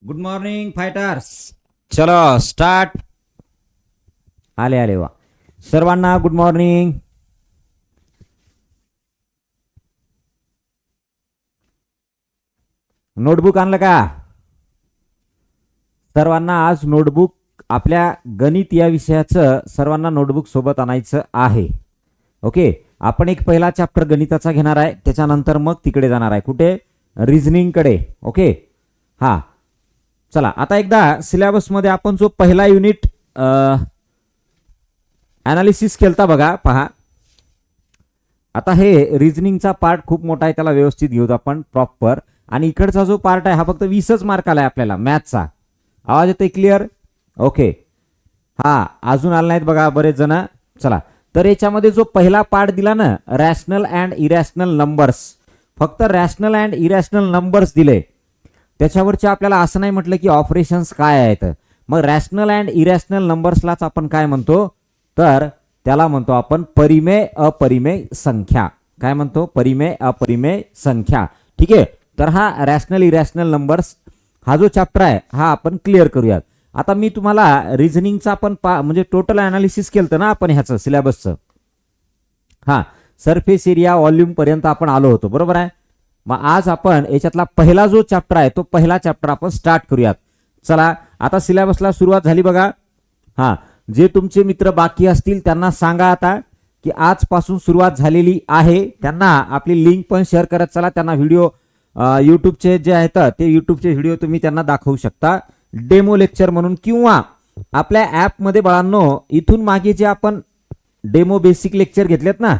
Good morning fighters. चलो start. आले आले वा सर्वांना गुड मॉर्निंग. नोटबुक आणलं का सर्वांना? आज नोटबुक आपल्या गणित या विषयाचं सर्वांना नोटबुक सोबत आणायचं आहे. ओके, आपण एक पहिला चॅप्टर गणिताचा घेणार आहे, त्याच्यानंतर मग तिकडे जाणार आहे. कुठे? रिझनिंग कडे. ओके, हा चला आता एकदा सिलेबसमध्ये आपण जो पहिला युनिट ॲनालिसिस केलता बघा. पहा आता हे रिझनिंगचा पार्ट खूप मोठा आहे, त्याला व्यवस्थित घेऊत आपण प्रॉपर. आणि इकडचा जो पार्ट आहे हा फक्त 20च मार्क आलाय आपल्याला मॅथचा. आवाज येतोय क्लिअर? ओके, हा अजून आला नाहीत बघा बरेच जण. चला तर याच्यामध्ये जो पहिला पार्ट दिला ना, रॅशनल अँड इरॅशनल नंबर्स, फक्त रॅशनल अँड इरॅशनल नंबर्स दिले. त्याच्यावरचे आपल्याला असं नाही म्हटलं की ऑपरेशन्स काय आहेत. मग रॅशनल अँड इरॅशनल नंबर्सलाच आपण काय म्हणतो, तर त्याला म्हणतो आपण परिमेय अपरिमेय संख्या. काय म्हणतो? परिमेय अपरिमेय संख्या. ठीक आहे, तर हा रॅशनल इरॅशनल नंबर्स हा जो चॅप्टर आहे हा आपण क्लिअर करूयात. आता मी तुम्हाला रिझनिंगचा आपण म्हणजे टोटल ॲनालिसिस केलं ना आपण ह्याचं सिलेबसचं. हा सरफेस एरिया व्हॉल्यूम पर्यंत आपण आलो होतो, बरोबर आहे. मग आज आपण याच्यातला पहिला जो चॅप्टर आहे तो पहिला चॅप्टर आपण स्टार्ट करूयात. चला आता सिलेबसला सुरुवात झाली बघा. हा जे तुमचे मित्र बाकी असतील त्यांना सांगा आता की आजपासून सुरुवात झालेली आहे. त्यांना आपली लिंक पण शेअर करत चला. त्यांना व्हिडिओ यूट्यूबचे जे आहेत ते यूट्यूबचे व्हिडिओ तुम्ही त्यांना दाखवू शकता डेमो लेक्चर म्हणून, किंवा आपल्या ॲपमध्ये बाळांनो इथून मागे जे आपण डेमो बेसिक लेक्चर घेतलेत ना,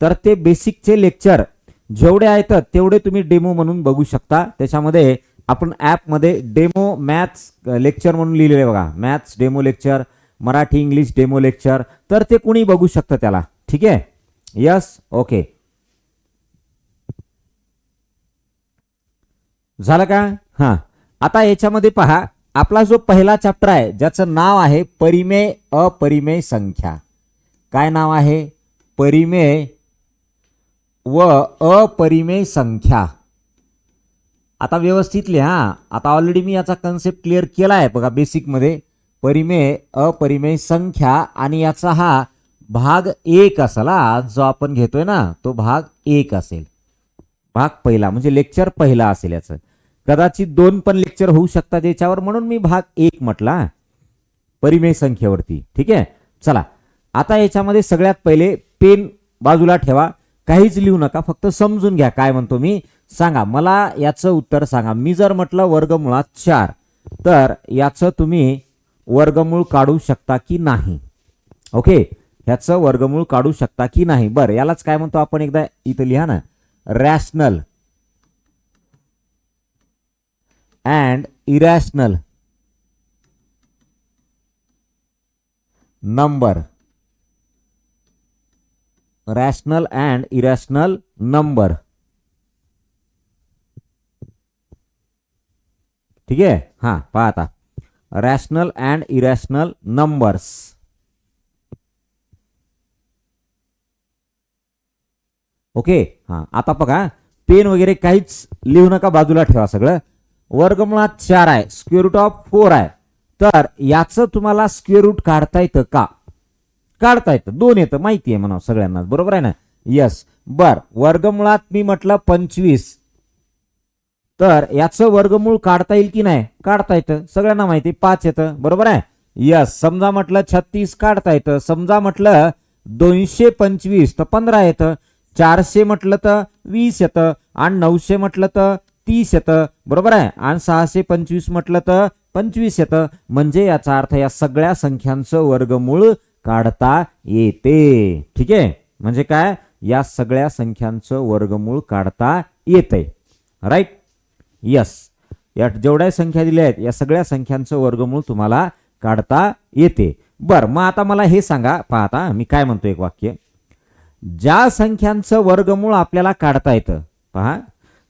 तर ते बेसिकचे लेक्चर जेवढे आहेत तेवढे तुम्ही डेमो म्हणून बघू शकता. त्याच्यामध्ये आपण ॲपमध्ये डेमो मॅथ्स लेक्चर म्हणून लिहिलेले बघा, maths demo lecture, Marathi English demo lecture, तर ते कुणी बघू शकतं त्याला. ठीक आहे, यस ओके झालं का? हां आता याच्यामध्ये पहा आपला जो पहिला चॅप्टर आहे ज्याचं नाव आहे परिमेय अपरिमेय संख्या. काय नाव आहे? परिमेय व अपरिमेय संख्या. आता व्यवस्थित लिहा. आता ऑलरेडी मी याचा कन्सेप्ट क्लिअर केला आहे बघा बेसिकमध्ये. परिमेय अपरिमेय संख्या आणि याचा हा भाग 1 असेल. जो आपण घेतोय ना तो भाग 1 असेल, भाग पहिला म्हणजे लेक्चर पहिला असेल. याचं कदाचित 2 पण लेक्चर होऊ शकतात याच्यावर, म्हणून मी भाग 1 म्हटला परिमेय संख्येवरती. ठीक आहे, चला आता याच्यामध्ये सगळ्यात पहिले पेन बाजूला ठेवा, काहीच लिहू नका, फक्त समजून घ्या काय म्हणतो मी. सांगा मला याचं उत्तर सांगा. मी जर म्हटलं वर्गमुळात 4 तर याचं तुम्ही वर्गमूळ काढू शकता की नाही? ओके, ह्याचं वर्गमूळ काढू शकता की नाही? बरं यालाच काय म्हणतो आपण, एकदा इथं लिहा ना, rational and irrational number. Rational and irrational number. ठीक आहे, हा पहा आता rational and irrational numbers. Okay, हा आता बघा पेन वगैरे काहीच लिहू नका, बाजूला ठेवा सगळं. वर्गमुळात 4 आहे, स्क्वेअर रूट ऑफ 4 आहे, तर याचं तुम्हाला स्क्वेअर रूट काढता येतं का? काढता येतं, 2 येतं, माहिती आहे म्हणा सगळ्यांना, बरोबर आहे ना? यस. बर वर्गमुळात मी म्हटलं 25, तर याचं वर्गमूळ काढता येईल की नाही? काढता येतं, सगळ्यांना माहिती 5 येतं, बरोबर आहे? यस. समजा म्हटलं 36 काढता येतं. समजा म्हटलं 225 तर 15 येतं. 400 म्हटलं तर 20 येतं. आणि 900 म्हटलं तर 30 येतं, बरोबर आहे? आणि 625 म्हटलं तर 25 येतं. म्हणजे याचा अर्थ या सगळ्या संख्यांचं वर्गमूळ काढता येते. ठीक आहे, म्हणजे काय? या सगळ्या संख्यांचं वर्गमूळ काढता येते. राईट? यस. या जेवढ्या संख्या दिल्या आहेत या सगळ्या संख्यांचं वर्गमूळ तुम्हाला काढता येते. बर मग आता मला हे सांगा, पहा आता मी काय म्हणतो एक वाक्य. ज्या संख्यांचं वर्गमूळ आपल्याला काढता येतं, पहा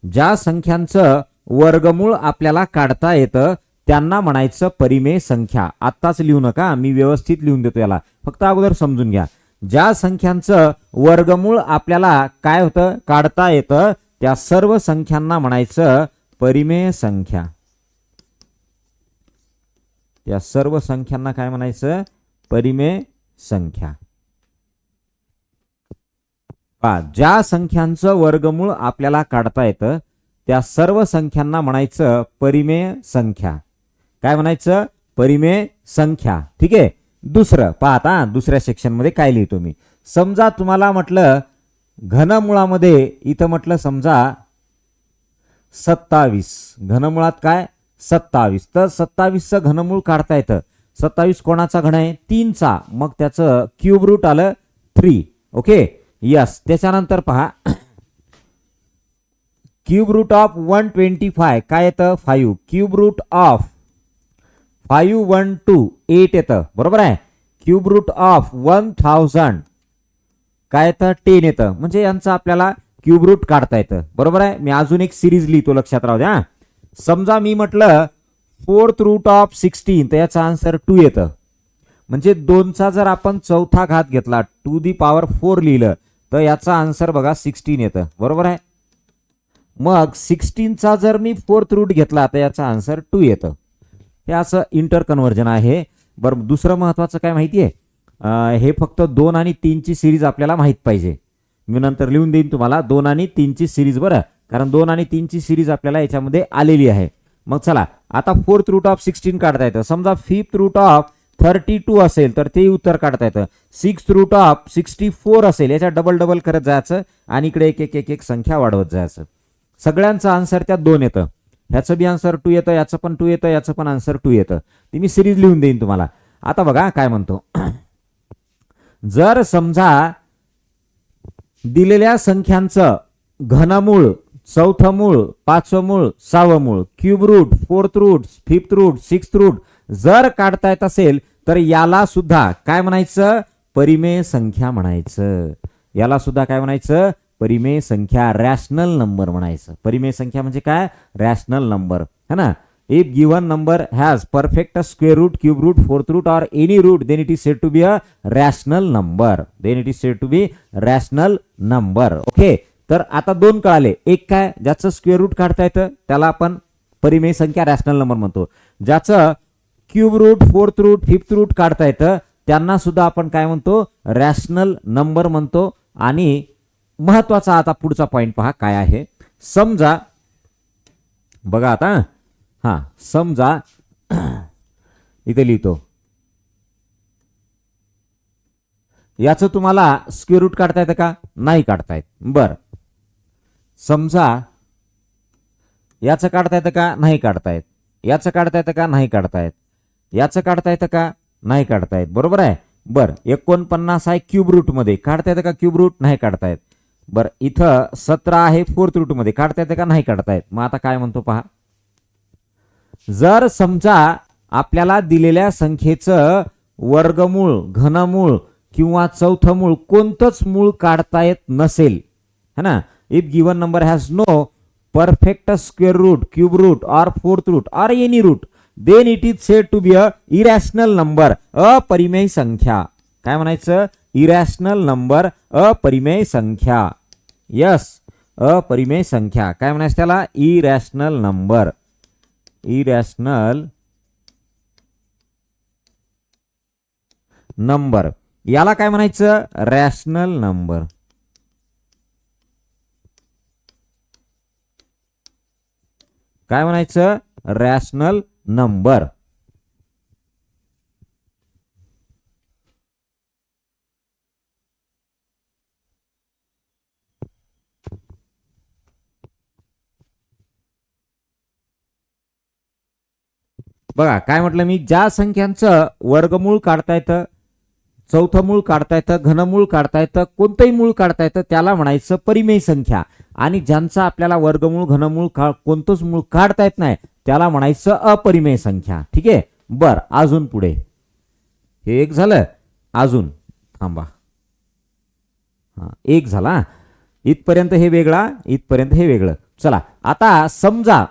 ज्या संख्यांचं वर्गमूळ आपल्याला काढता येतं त्यांना म्हणायचं परिमेय संख्या. आत्ताच लिहू नका, मी व्यवस्थित लिहून देतो याला, फक्त अगोदर समजून घ्या. ज्या संख्यांचं वर्गमूळ आपल्याला काय होतं? काढता येतं, त्या सर्व संख्यांना म्हणायचं परिमेय संख्या. त्या सर्व संख्यांना काय म्हणायचं? परिमेय संख्या. ज्या संख्यांचं वर्गमूळ आपल्याला काढता येतं त्या सर्व संख्यांना म्हणायचं परिमेय संख्या. काय म्हणायचं? परिमेय संख्या. ठीक आहे. दुसरं पहा आता दुसऱ्या सेक्शन मध्ये काय लिहितो मी. समजा तुम्हाला म्हटलं घनमुळामध्ये इथं म्हटलं समजा 27. घनमुळात काय? 27. तर 27चं घनमूळ काढता येतं. 27 कोणाचा घन आहे? 3चा. मग त्याचं क्यूब रूट आलं 3. ओके. यस. त्याच्यानंतर पहा क्यूब रूट ऑफ 125 काय येतं? 5. क्यूब रूट ऑफ 512 8 येतं. बरोबर आहे. क्यूब रूट ऑफ 1000 काय येतं? 10 येतं. म्हणजे यांचं आपल्याला क्यूब रूट काढता येतं. बरोबर आहे. मी अजून एक सिरीज लिहितो, लक्षात राहू द्या. समजा मी म्हटलं 4th रूट ऑफ 16 तर याचा आन्सर 2 येतं. म्हणजे 2चा जर आपण चौथा घात घेतला टू दी पॉवर 4 लिहिलं तर याचा आन्सर बघा 16 येतं. बरोबर आहे. मग 16चा जर मी 4th रूट घेतला तर याचा आन्सर 2 येतं. हे असं इंटर कन्व्हर्जन आहे. बरं, दुसरं महत्वाचं काय माहिती आहे? हे फक्त 2 आणि 3 ची सिरीज आपल्याला माहित पाहिजे. मी नंतर लिहून देईन तुम्हाला 2 आणि 3 ची सिरीज. बरं, कारण 2 आणि 3 ची सिरीज आपल्याला याच्यामध्ये आलेली आहे. मग चला आता 4th रूट ऑफ 16 काढता येतं. समजा 5th रूट ऑफ 32 असेल तर ते उत्तर काढता येतं. 6th रूट ऑफ 64 असेल याच्या डबल डबल करत जायचं आणि इकडे एक एक एक एक संख्या वाढवत जायचं. सगळ्यांचं आन्सर त्यात 2 येतं. ह्याचं बी आन्सर 2 येतं, याचं पण 2 येतं, याचं पण आन्सर 2 येतं. ती मी सिरीज लिहून देईन तुम्हाला. आता बघा काय म्हणतो. जर समजा दिलेल्या संख्यांचं घनमूळ, चौथं मूळ, पाचवं मूळ, सहावं मूळ, cube root, 4th root, 5th root, 6th root जर काढता येत असेल तर याला सुद्धा काय म्हणायचं? परिमेय संख्या म्हणायचं. याला सुद्धा काय म्हणायचं? परिमेय संख्या, रॅशनल नंबर म्हणायचं. परिमेय संख्या म्हणजे काय? रॅशनल नंबर है ना. If given number has perfect square root, cube root, 4th root और any root then it is said to be a rational number. Then it is said to be rational number. Okay. तर आता 2 कळाले. एक काय? ज्याचं square route काढता येतं त्याला आपण परिमेय संख्या, रॅशनल नंबर म्हणतो. ज्याचं cube root, 4th root, 5th route काढता येतं त्यांना सुद्धा आपण काय म्हणतो? रॅशनल नंबर म्हणतो. आणि महत्वाचा आता पुढचा पॉइंट पहा काय आहे. समजा बघा आता समजा इथे लिहितो. याचं तुम्हाला स्क्वेअर रूट काढता येतं का? नाही काढता येत. बर, समजा याचं काढता येतं का? नाही काढता येत. याचं काढता येतं का? नाही काढता येत. याचं काढता येतं का? नाही काढता येत. बरोबर आहे. बर, 49 आहे क्यूब रूट मध्ये, काढता येतं का क्यूब रूट? नाही काढता येत. बर, इथं 17 आहे 4th रूट मध्ये, काढता येतं का? नाही काढता येत. मग आता काय म्हणतो पहा. जर समजा आपल्याला दिलेल्या संख्येचं वर्गमूळ, घनमूळ किंवा चौथं मूळ कोणतंच मूळ काढता येत नसेल है ना. If given number has no perfect square root, cube root और 4th रूट और any root then it is said to be a irrational number, अपरिमेय संख्या. काय म्हणायचं? इरॅशनल नंबर, अपरिमेय संख्या. यस, अपरिमेय संख्या. काय म्हणायचं त्याला? Irrational number. Irrational number. याला काय म्हणायचं? Rational number. काय म्हणायचं? Rational number. बघा काय म्हटलं मी. ज्या संख्यांचं वर्गमूळ काढता येतं, चौथं मूळ काढता येतं, घनमूळ काढता येतं, कोणतंही मूळ काढता येतं त्याला म्हणायचं परिमेय संख्या. आणि ज्यांचं आपल्याला वर्गमूळ, घनमूळ कोणतंच मूळ काढता येत नाही त्याला म्हणायचं अपरिमेय संख्या. ठीक आहे. बर, अजून पुढे हे एक झालं. अजून थांबा. एक झाला. इथपर्यंत हे वेगळा, इथपर्यंत हे वेगळं. चला आता समजा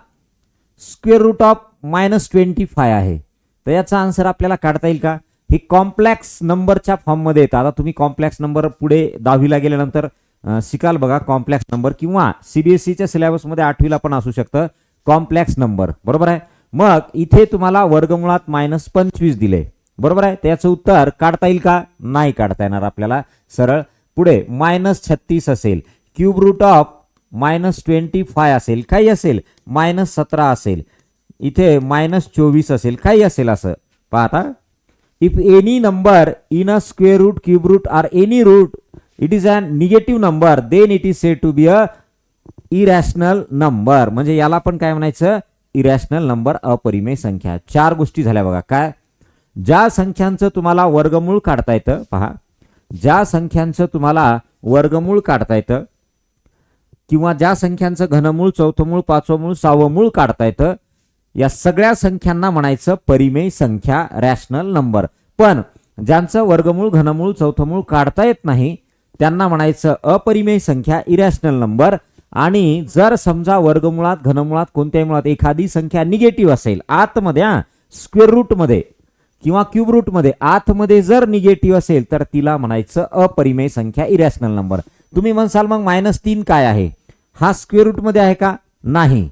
स्क्वेअर रूट ऑफ -25 आहे तर याचा आन्सर आपल्याला काढता येईल का? हे कॉम्प्लेक्स नंबरच्या फॉर्म मध्ये येतं. आता तुम्ही कॉम्प्लेक्स नंबर पुढे 10वीला गेल्यानंतर शिकाल बघा. कॉम्प्लेक्स नंबर किंवा सीबीएसईच्या सिलेबस मध्ये 8वीला पण असू शकतं कॉम्प्लेक्स नंबर. बरोबर आहे. मग इथे तुम्हाला वर्गमुळात -25 दिले, बरोबर आहे. त्याचं उत्तर काढता येईल का? नाही काढता येणार आपल्याला. सरळ पुढे -36 असेल, क्यूब रूट ऑफ -25 असेल, काही असेल, -17 असेल, इथे -24 असेल, काही असेल. असं पाहता, if any number in a square root, cube root or any root it is a negative number, then it is said to be a irrational number. म्हणजे याला पण काय म्हणायचं? इरॅशनल नंबर, अपरिमेय संख्या. 4 गोष्टी झाल्या बघा. काय? ज्या संख्यांचं तुम्हाला वर्गमूळ काढता येतं, पहा, ज्या संख्यांचं तुम्हाला वर्गमूळ काढता येतं किंवा ज्या संख्यांचं घनमूळ, चौथमूळ, पाचवमूळ, सहावमूळ काढता येतं, या सगळ्या संख्यांना म्हणायचं परिमेय संख्या, रॅशनल नंबर. पण ज्यांचं वर्गमूळ, घनमूळ, चौथमूळ काढता येत नाही त्यांना म्हणायचं अपरिमेय संख्या, इरॅशनल नंबर. आणि जर समजा वर्गमुळात, घनमुळात, कोणत्याही मुळात एखादी संख्या निगेटिव्ह असेल आतमध्ये, स्क्वेअर रूट मध्ये किंवा क्यूब रूट मध्ये आतमध्ये जर निगेटिव्ह असेल तर तिला म्हणायचं अपरिमेय संख्या, इरॅशनल नंबर. तुम्ही म्हणसाल मग -3 काय आहे? हा स्क्वेअर रूट मध्ये आहे का? नाही.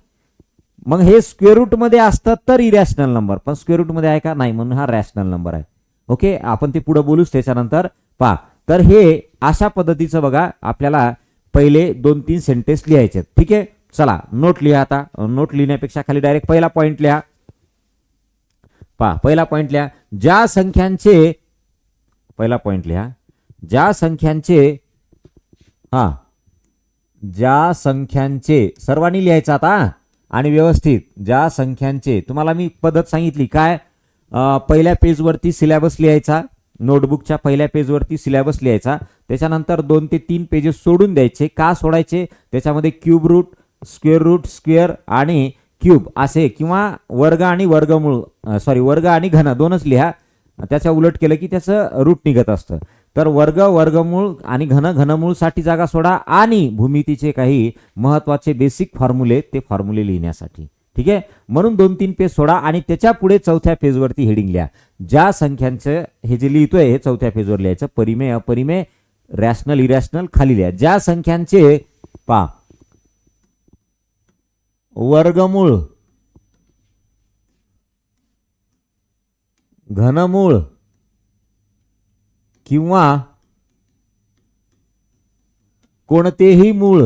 मग हे स्क्वेअर रूट मध्ये असतं तर इरॅशनल नंबर, पण स्क्वेअर रूट मध्ये आहे का? नाही, म्हणून हा रॅशनल नंबर आहे. ओके, आपण ते पुढे बोलूच त्याच्यानंतर. पहा, तर हे अशा पद्धतीचं बघा, आपल्याला पहिले 2-3 सेंटेन्स लिहायचे. ठीक आहे, चला नोट लिहा. आता नोट लिहिण्यापेक्षा खाली डायरेक्ट पहिला पॉइंट लिहा. पहा, पहिला पॉइंट लिहा. ज्या संख्यांचे, पहिला पॉइंट लिहा, ज्या संख्यांचे, ज्या संख्यांचे, सर्वांनी लिहायचं आता आणि व्यवस्थित. ज्या संख्यांचे, तुम्हाला मी पद्धत सांगितली काय? पहिल्या पेजवरती सिलेबस लिहायचा, नोटबुकच्या पहिल्या पेजवरती सिलेबस लिहायचा. त्याच्यानंतर 2 ते 3 पेजेस सोडून द्यायचे. का सोडायचे? त्याच्यामध्ये cube root, square root, square आणि क्यूब असे, किंवा वर्ग आणि वर्गमूळ, वर्ग आणि घन दोनच लिहा. त्याच्या उलट केलं की त्याचं रूट निघत असतं. तर वर्ग, वर्गमूळ आणि घन, घनमूळसाठी जागा सोडा आणि भूमितीचे काही महत्वाचे बेसिक फॉर्म्युले, ते फॉर्म्युले लिहिण्यासाठी. ठीक आहे, म्हणून 2-3 पेज सोडा आणि त्याच्या पुढे चौथ्या पेजवरती हेडिंग लिहा. ज्या संख्यांचं, हे जे लिहितोय हे चौथ्या पेजवर लिहायचं. परिमेय, अपरिमेय, रॅशनल, इरॅशनल खाली लिहा. ज्या संख्यांचे, पहा, वर्गमूळ, घनमूळ किंवा कोणतेही मूळ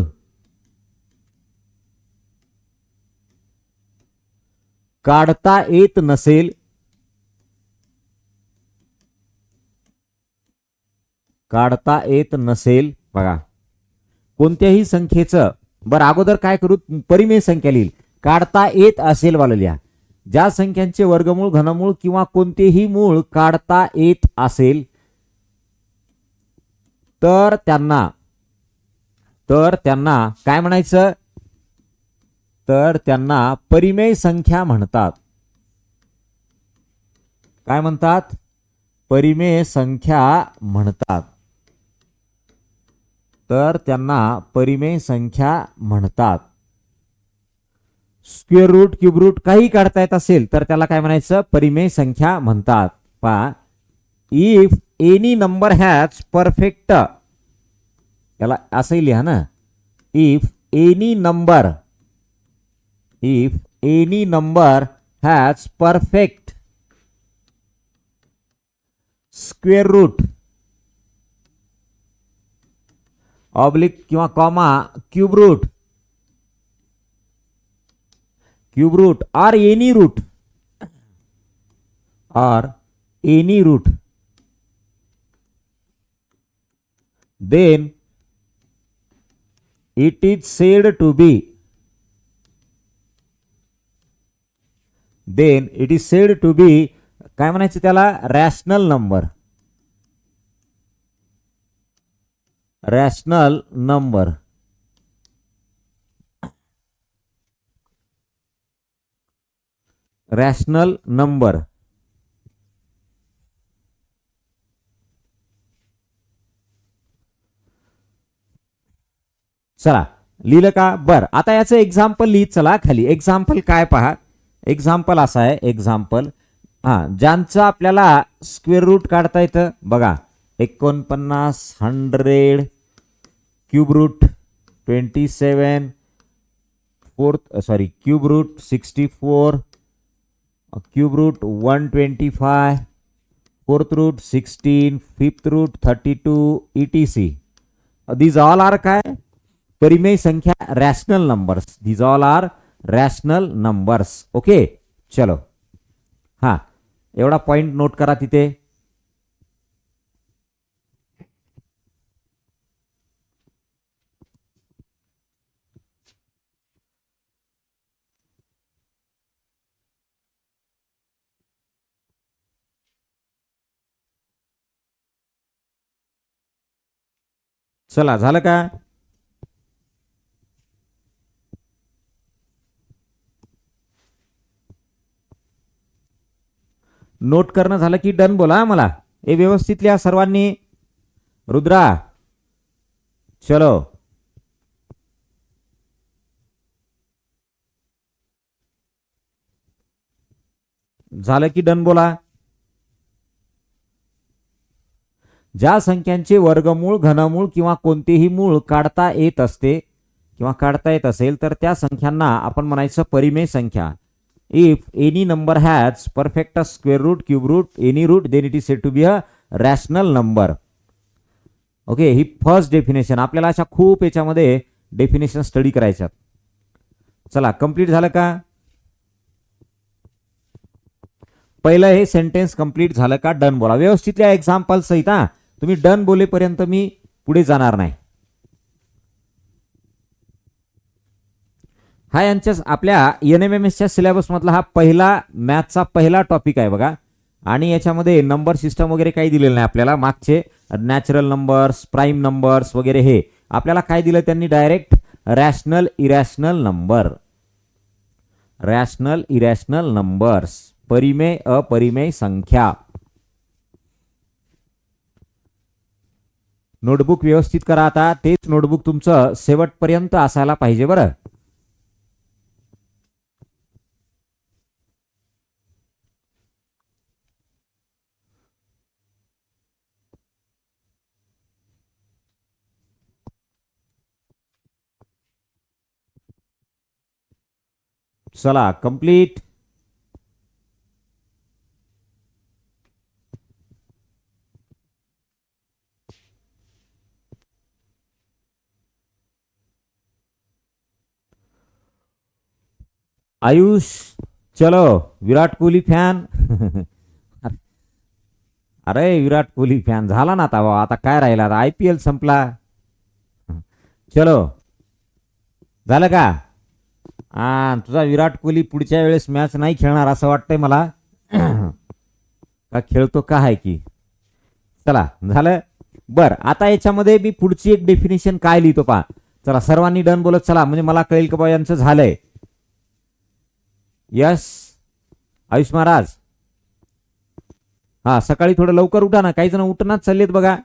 काढता येत नसेल, काढता येत नसेल, बघा, कोणत्याही संख्येचं, बरं अगोदर काय करू? परिमेय संख्या लिहिल. काढता येत असेल वाला लिहा. ज्या संख्यांचे वर्गमूळ, घनमूळ किंवा कोणतेही मूळ काढता येत असेल तर त्यांना काय म्हणायचं? तर त्यांना परिमेय संख्या म्हणतात. काय म्हणतात? परिमेय संख्या म्हणतात. तर त्यांना परिमेय संख्या म्हणतात. स्क्वेअर रूट, क्यूब रूट काही काढता येत असेल तर त्याला काय म्हणायचं? परिमेय संख्या म्हणतात. पहा, if any number has perfect, याला असंही लिहा ना, if any number has perfect square root, oblique किंवा comma, cube root or any root, then it is said to be, काय म्हणायचं त्याला? Rational number. Rational number. Rational number. चला लिहिलं का? बर, आता याचं एक्झाम्पल लिहित चला खाली. एक्झाम्पल काय पहा, एक्झाम्पल असा आहे. एक्झाम्पल, ज्यांचं आपल्याला स्क्वेअर रूट काढता येतं, बघा, 49, 100, cube root 27, cube root 64, cube root 125, fourth root 16, fifth root 32, etc. These all are काय परिमेय संख्या rational numbers. these all are rational numbers. Okay, चलो हा एवढा पॉइंट नोट करा तिथे. चला, झालं का? नोट करणं झालं की डन बोला मला. हे व्यवस्थित लिहा सर्वांनी. रुद्रा, चलो. झालं की डन बोला. ज्या संख्यांचे वर्गमूळ, घनमूळ किंवा कोणतेही मूळ काढता येत असते किंवा काढता येत असेल तर त्या संख्यांना आपण म्हणायचं परिमेय संख्या. If any number has perfect square root, cube root, any root, then it is said to be a rational number. Okay, ही फर्स्ट डेफिनेशन. आपल्याला अशा खूप याच्यामध्ये डेफिनेशन स्टडी करायच्यात. चला, कंप्लीट झालं का? पहिलं हे सेंटेन्स कंप्लीट झालं का? डन बोला व्यवस्थित लिहा एक्झाम्पल सहित. हा, तुम्ही डन बोलेपर्यंत मी पुढे जाणार नाही. हा यांच्या आपल्या NMMSच्या सिलेबस मधला हा पहिला मॅथचा पहिला टॉपिक आहे बघा. आणि याच्यामध्ये नंबर सिस्टम वगैरे काही दिलेलं नाही आपल्याला. मागचे नॅचरल नंबर्स, प्राईम नंबर्स वगैरे हे आपल्याला काय दिलं त्यांनी? Direct rational irrational number, rational irrational numbers, परिमेय अपरिमेय संख्या. नोटबुक व्यवस्थित करा आता. तेच नोटबुक तुमचं शेवटपर्यंत असायला पाहिजे बरं. चला, कंप्लीट. आयुष, चलो. विराट कोहली फॅन. अरे विराट कोहली फॅन झाला ना आता. आता काय राहिला? IPL संपला. चलो, झालं का? तुझा विराट कोहली पुढच्या वेळेस मॅच नाही खेळणार असं वाटतंय मला. का खेळतो का आहे की? चला, झालं. बर, आता याच्यामध्ये मी पुढची एक डेफिनेशन काय लिहितो पहा. चला, सर्वांनी डन बोलत चला, म्हणजे मला कळेल की बा यांचं झालंय. यस आयुष महाराज. हा, सकाळी थोडं लवकर उठा ना. काही जण उठणाच चाललेत बघा.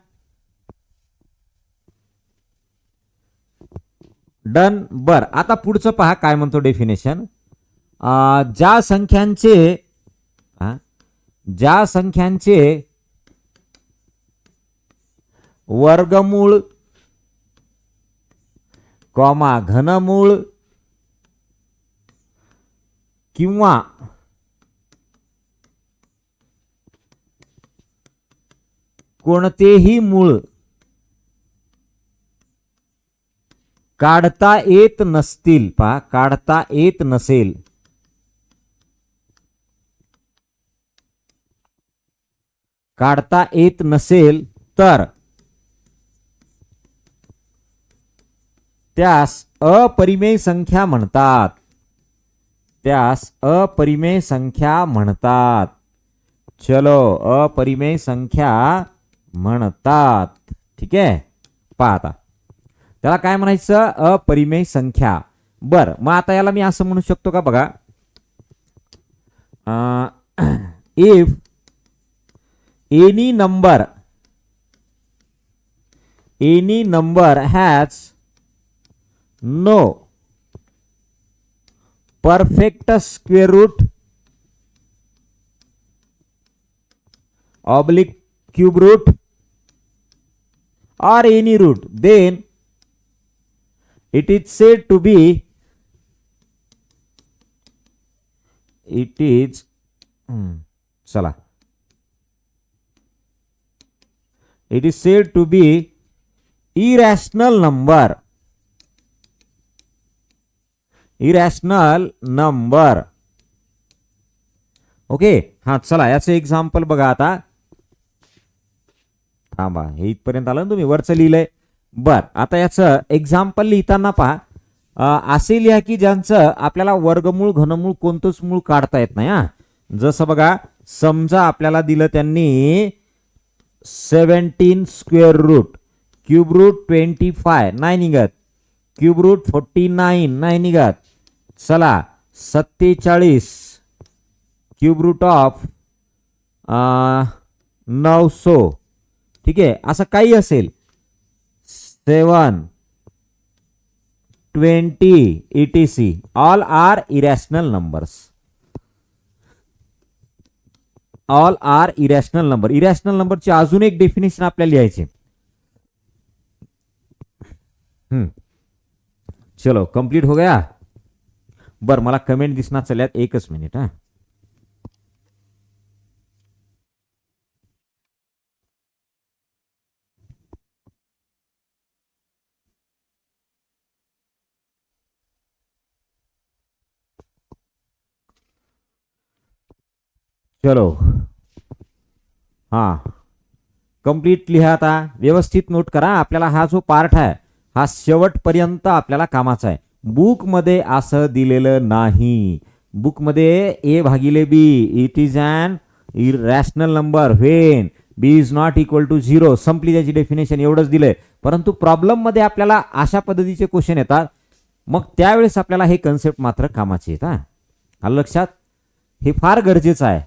डन. बर, आता पुढचं पहा काय म्हणतो डेफिनेशन. ज्या संख्यांचे वर्गमूळ, कॉमा घनमूळ किंवा कोणतेही मूळ काढता येत नसतील. पहा, काढता येत नसेल काढता येत नसेल तर त्यास अपरिमेय संख्या म्हणतात. त्यास अपरिमेय संख्या म्हणतात. चलो, अपरिमेय संख्या म्हणतात. ठीक आहे, पहा आता त्याला काय म्हणायचं? अपरिमेय संख्या. बर, मग आता याला मी असं म्हणू शकतो का? बघा, if any number has no perfect square root, oblique cube root or any root, then it is said to be चला, it is said to be irrational number. Irrational number. Okay. हा, चला याचं एक्झाम्पल बघा. आता थांबा, हे इथपर्यंत आलं ना तुम्ही, वरचं लिहिलंय. बर, आता याचं एक्झाम्पल लिहिताना पहा, असे लिहा की ज्यांचं आपल्याला वर्गमूळ घनमूळ कोणतंच मूळ काढता येत नाही. हा, जसं बघा, समजा आपल्याला दिलं त्यांनी 17 स्क्वेअर रूट, क्यूब रूट 25 नाही निघत, क्यूब रूट 49 नाही निघत. चला, 47 क्यूब रूट ऑफ 900, ठीक आहे, असं काही असेल. 7 20 etc. All are irrational numbers. All are irrational number. Irrational नंबरची अजून एक डेफिनेशन आपल्याला लिहायची. चलो, कंप्लीट हो गया. बर, मला कमेंट दिसणार चालल्यात, एकच मिनिट. हा, चलो. हा, कंप्लीट लिहा. आता व्यवस्थित नोट करा. आपल्याला हा जो पार्ट आहे हा शेवटपर्यंत आपल्याला कामाचा आहे. बुक मध्ये असं दिलेलं नाही. बुक मध्ये ए भागिले b it is an irrational number when b is not equal to 0. संपली त्याची डेफिनेशन, एवढंच दिलंय. परंतु प्रॉब्लेम मध्ये आपल्याला अशा पद्धतीचे क्वेश्चन येतात. मग त्यावेळेस आपल्याला हे कन्सेप्ट मात्र कामाचे येतात. आलं लक्षात? हे फार गरजेचं आहे.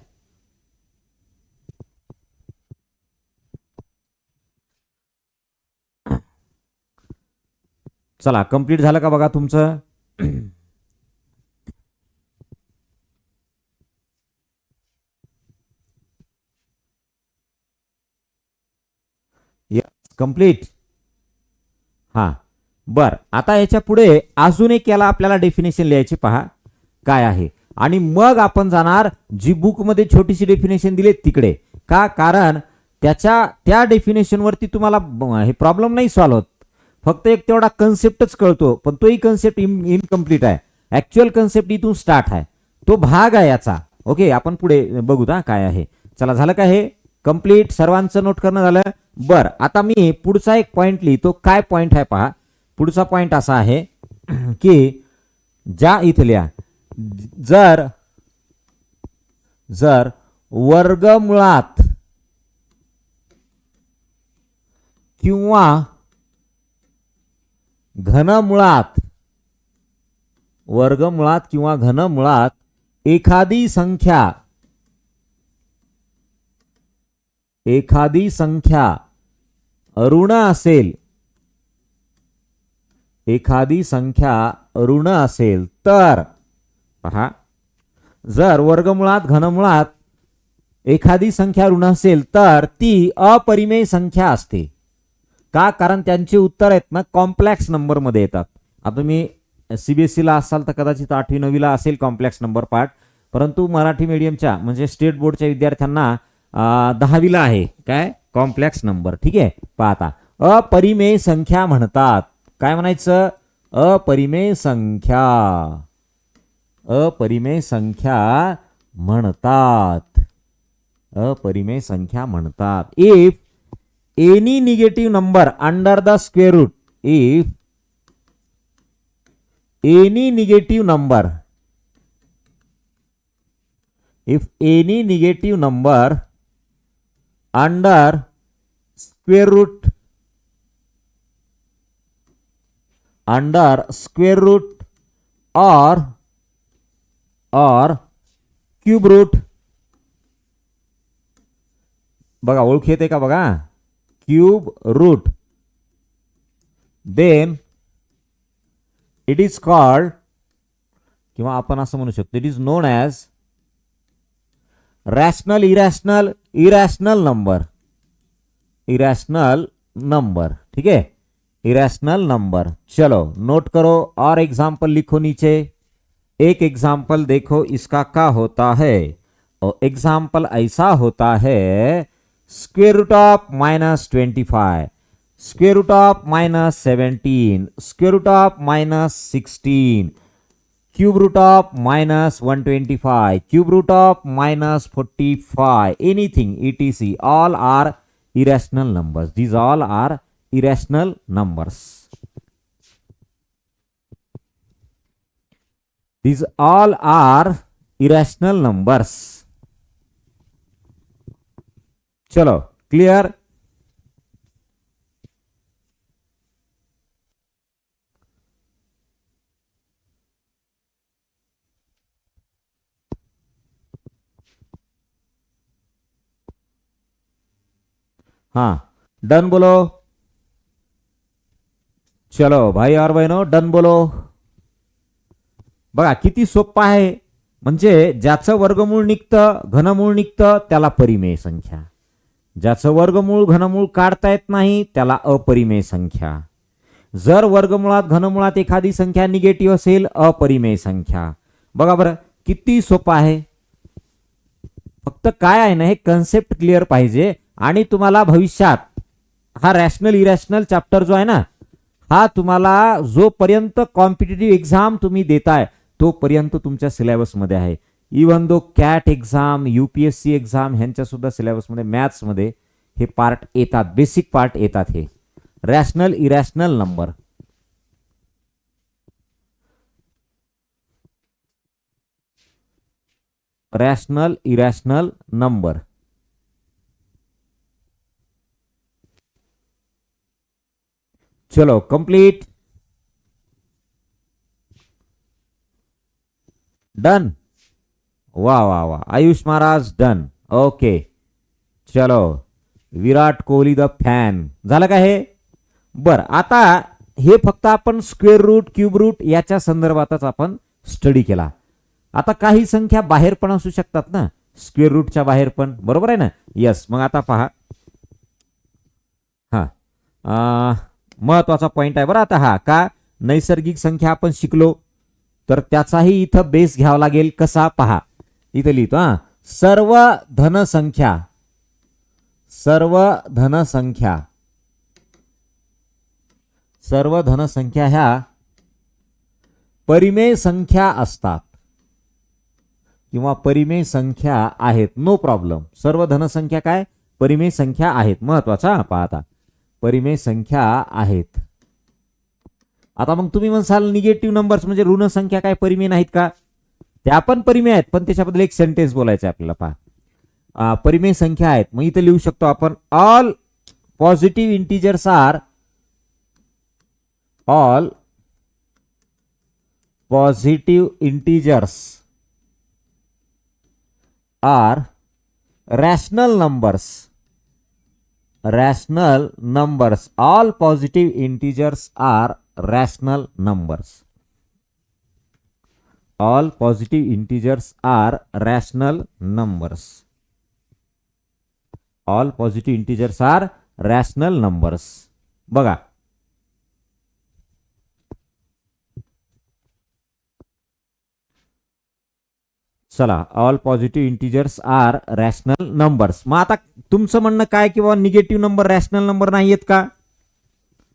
चला, कंप्लीट झालं का बघा तुमचं? कंप्लीट. हा, बर. आता याच्या पुढे अजून एक याला आपल्याला डेफिनेशन लिहायची, पहा काय आहे. आणि मग आपण जाणार जी बुक मध्ये छोटीशी डेफिनेशन दिली तिकडे. का? कारण त्या डेफिनेशन वरती तुम्हाला हे प्रॉब्लेम नाही सॉल्व्ह होत. फक्त एक तेवढा कन्सेप्टच कळतो, पण तोही कन्सेप्ट इनकम्प्लीट आहे. ऍक्च्युअल कन्सेप्ट इथून स्टार्ट आहे, तो भाग आहे याचा. ओके, आपण पुढे बघू काय आहे. चला, झालं का हे कंप्लीट? सर्वांचं नोट करणं झालं? बर, आता मी पुढचा एक पॉइंट लिहितो. काय पॉइंट आहे पहा. पुढचा पॉइंट असा आहे की ज्या इथल्या जर वर्गमुळात किंवा घनमुळात एखादी संख्या ऋण असेल, तर पहा, जर वर्गमुळात घनमुळात एखादी संख्या ऋण असेल तर ती अपरिमेय संख्या असते. का? कारण त्यांचे उत्तर आहेत ना कॉम्प्लेक्स नंबर मध्ये येतात. आता तुम्ही सीबीएसई ला असाल तर कदाचित 8वी 9वी ला असेल कॉम्प्लेक्स नंबर पार्ट, परंतु मराठी मीडियमच्या म्हणजे स्टेट बोर्डच्या विद्यार्थ्यांना 10वी ला आहे काय कॉम्प्लेक्स नंबर. ठीक आहे, पाहता अपरिमेय संख्या म्हणतात. काय म्हणायचं? अपरिमेय संख्या म्हणतात. If any negative number under the square root, if any negative number under square root or cube root, बघा ओळख येते का बघा, cube root, then it is called, किंवा आपण असं म्हणू शकतो, it is known as rational irrational number. ठीक है, इरेशनल नंबर. चलो नोट करो और एग्जाम्पल लिखो नीचे. एक एग्जाम्पल देखो इसका क्या होता है. एग्जाम्पल ऐसा होता है square root of -25, square root of -17, square root of -16, cube root of -125, cube root of -45, anything etc. All are irrational numbers. These all are irrational numbers. These all are irrational numbers. चलो clear. हाँ done बोलो. चलो भाई और बहिणो done बोलो. बघा किती सोपं आहे. म्हणजे ज्याचं वर्गमूळ निघतं घनमूळ निघतं त्याला परिमेय संख्या, ज्याचं वर्गमूळ घनमूळ काढता येत नाही त्याला अपरिमेय संख्या. जर वर्गमुळात घनमुळात एखादी संख्या निगेटिव्ह असेल अपरिमेय संख्या. बघा बरं किती सोपं आहे. फक्त काय आहे ना हे कन्सेप्ट क्लिअर पाहिजे आणि तुम्हाला भविष्यात हा रॅशनल इरॅशनल चॅप्टर जो आहे ना हा तुम्हाला जोपर्यंत कॉम्पिटिटिव्ह एक्झाम तुम्ही देताय तोपर्यंत तुमच्या सिलेबसमध्ये आहे. Even though CAT exam UPSC exam ह्यांच्या सुद्धा सिलेबसमध्ये मॅथ्समध्ये हे पार्ट येतात, बेसिक पार्ट येतात. हे rational irrational number. Rational irrational number. चलो कंप्लीट. डन. वाह वाह वाह आयुष महाराज डन. ओके चलो विराट कोहली द फॅन झालं का हे. बर आता हे फक्त आपण स्क्वेअर रूट क्यूब रूट याच्या संदर्भातच आपण स्टडी केला. आता काही संख्या बाहेर पण असू शकतात ना स्क्वेअर रूटच्या बाहेर पण, बरोबर आहे ना. यस मग आता पहा हा महत्वाचा पॉइंट आहे बरं. आता हा का नैसर्गिक संख्या आपण शिकलो तर त्याचाही इथं बेस घ्यावा लागेल. कसा पहा इथं लिहितो सर्व धनसंख्या, सर्व धनसंख्या, सर्व धनसंख्या ह्या परिमेय संख्या असतात किंवा परिमेय संख्या आहेत. No problem. सर्व धनसंख्या काय परिमेय संख्या आहेत. महत्वाचा पहा आता परिमेय संख्या आहेत. आता मग तुम्ही म्हणसाल निगेटिव्ह नंबर्स म्हणजे ऋण संख्या काय परिमेय नाहीत का. त्या पण परिमेय आहेत पण त्याच्याबद्दल एक सेंटेन्स बोलायचं आहे आपल्याला. पहा परिमेय संख्या आहेत मग इथे लिहू शकतो आपण all positive integers are, all positive integers are rational numbers, rational numbers. All positive integers are rational numbers. All positive integers are rational numbers. All positive integers are rational numbers. बघा चला all positive integers are rational numbers. मग आता तुमचं म्हणणं काय की बाबा negative number rational number नाही आहेत का.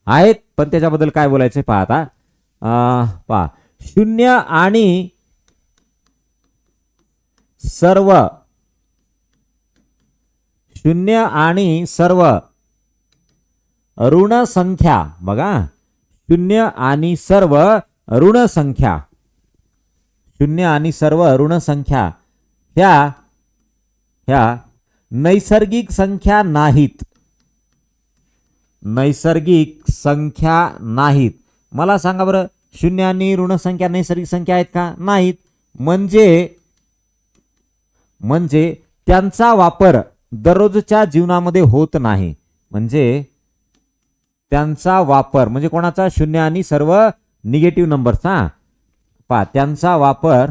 आहेत पण त्याच्याबद्दल काय बोलायचंय पहा आता. पहा शून्य आणि सर्व, शून्य आणि सर्व ऋण संख्या. बघा शून्य आणि सर्व ऋण संख्या, शून्य आणि सर्व ऋण संख्या ह्या नैसर्गिक संख्या नाहीत. नैसर्गिक संख्या नाहीत. मला सांगा बरं शून्य आणि ऋण संख्या नैसर्गिक संख्या आहेत का. नाहीत. म्हणजे त्यांचा वापर दररोजच्या जीवनामध्ये होत नाही. म्हणजे त्यांचा वापर म्हणजे कोणाचा शून्य आणि सर्व निगेटिव्ह नंबरचा पहा त्यांचा वापर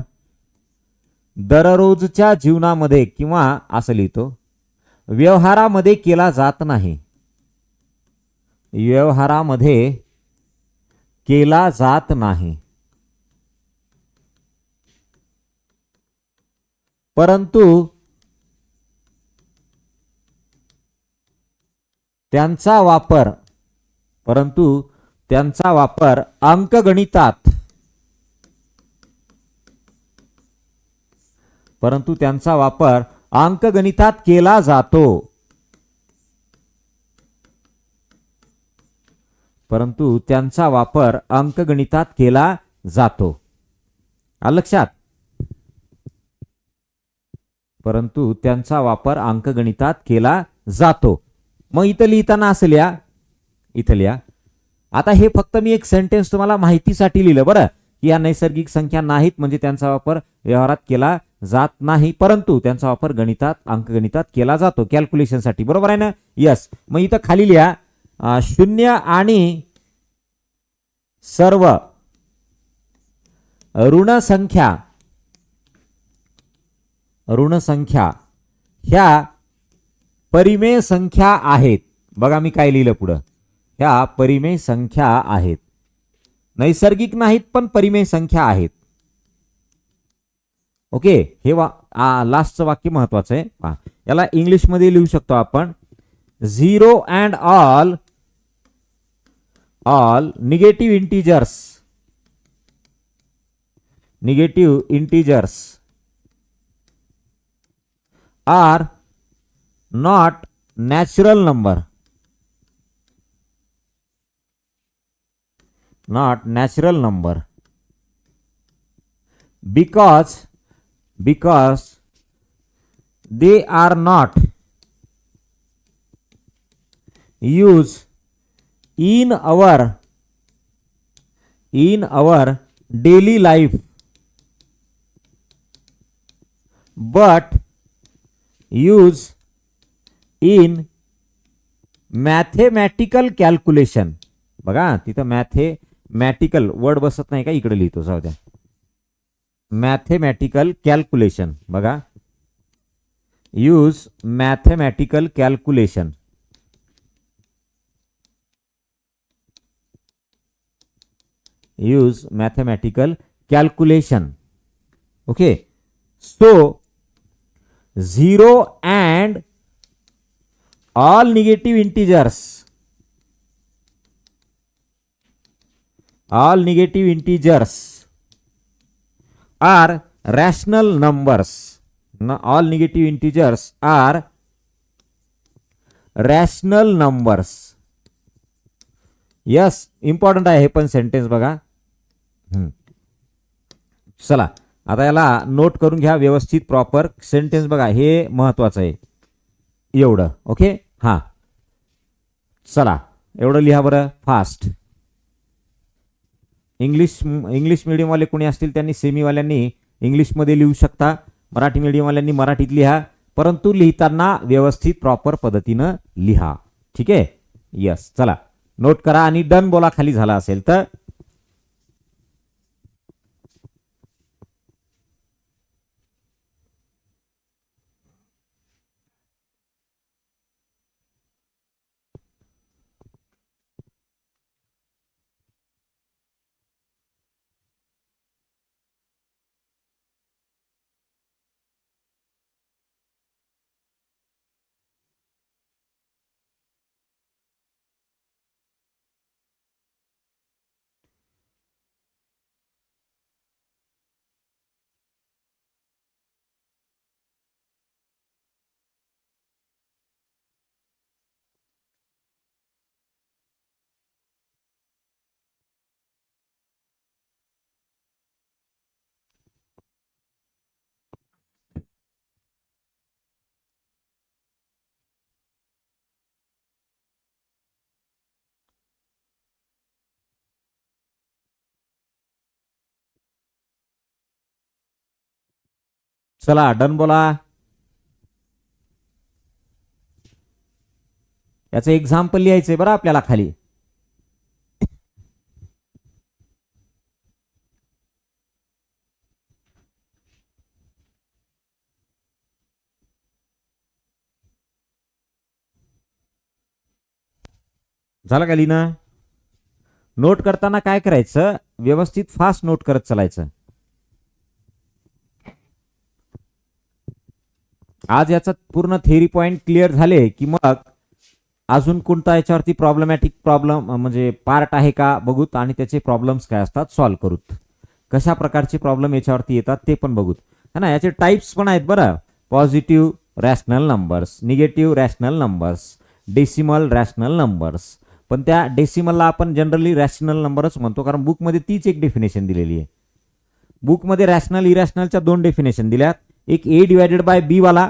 दररोजच्या जीवनामध्ये किंवा असं लिहितो व्यवहारामध्ये केला जात नाही. व्यवहारामध्ये केला जात नाही. परंतु त्यांचा वापर परंतु त्यांचा वापर अंकगणितात परंतु त्यांचा वापर अंकगणितात केला जातो परंतु त्यांचा वापर अंकगणितात केला जातो आलं लक्षात परंतु त्यांचा वापर अंकगणितात केला जातो मग इथं लिहिताना असं लिहा इथं लिहा आता हे फक्त मी एक सेंटेन्स तुम्हाला माहितीसाठी लिहिलं बरं की या नैसर्गिक संख्या नाहीत म्हणजे त्यांचा वापर व्यवहारात केला जात नाही परंतु त्यांचा वापर गणितात अंकगणितात केला जातो कॅल्क्युलेशनसाठी बरोबर आहे ना यस मग इथं खाली लिहा शून्य आणि सर्व ऋण संख्या ह्या परिमेय संख्या आहेत बघा मी काय लिहिलं पुढं ह्या परिमेय संख्या आहेत नैसर्गिक नाहीत पण परिमेय संख्या आहेत ओके हे लास्टचं वाक्य महत्वाचं आहे याला इंग्लिश मध्ये लिहू शकतो आपण zero and all negative integers are not natural number because they are not used in our daily life but used in mathematical calculation बघा तिथं मॅथेमॅटिकल वर्ड बसत नाही का इकडे लिहितो जाऊ द्या मॅथेमॅटिकल कॅल्क्युलेशन बघा use mathematical calculation okay so zero and all negative integers are rational numbers all negative integers are rational numbers yes important आहे हे पण सेंटेन्स बघा चला आता याला नोट करून घ्या व्यवस्थित प्रॉपर सेंटेन्स बघा हे महत्वाचं आहे एवढं ओके हा चला एवढं लिहा बरं फास्ट इंग्लिश मीडियम वाले कोणी असतील त्यांनी सेमीवाल्यांनी इंग्लिशमध्ये लिहू शकता मराठी मीडियमवाल्यांनी मराठीत लिहा परंतु लिहिताना व्यवस्थित प्रॉपर पद्धतीनं लिहा ठीक आहे यस चला नोट करा आणि डन बोला खाली झाला असेल तर चला डन बोला याचं एक्झाम्पल लिहायचंय बरं आपल्याला खाली झालं का लिहिणं नोट करताना काय करायचं व्यवस्थित फास्ट नोट करत चालायचं आज याचा पूर्ण थेअरी पॉइंट क्लिअर झाले की मग अजून कोणता याच्यावरती प्रॉब्लेमॅटिक प्रॉब्लेम म्हणजे पार्ट आहे का बघूत आणि त्याचे प्रॉब्लेम्स काय असतात सॉल्व्ह करूत. कशा प्रकारचे प्रॉब्लेम याच्यावरती येतात ते पण बघूत है ना. याचे टाइप्स पण आहेत बरं. Positive rational numbers, negative rational numbers, decimal rational numbers. पण त्या डेसिमलला आपण जनरली रॅशनल नंबरच म्हणतो कारण बुकमध्ये तीच एक डेफिनेशन दिलेली आहे. बुकमध्ये रॅशनल इरॅशनलच्या 2 डेफिनेशन दिल्यात. एक ए डिवायडेड बाय बी वाला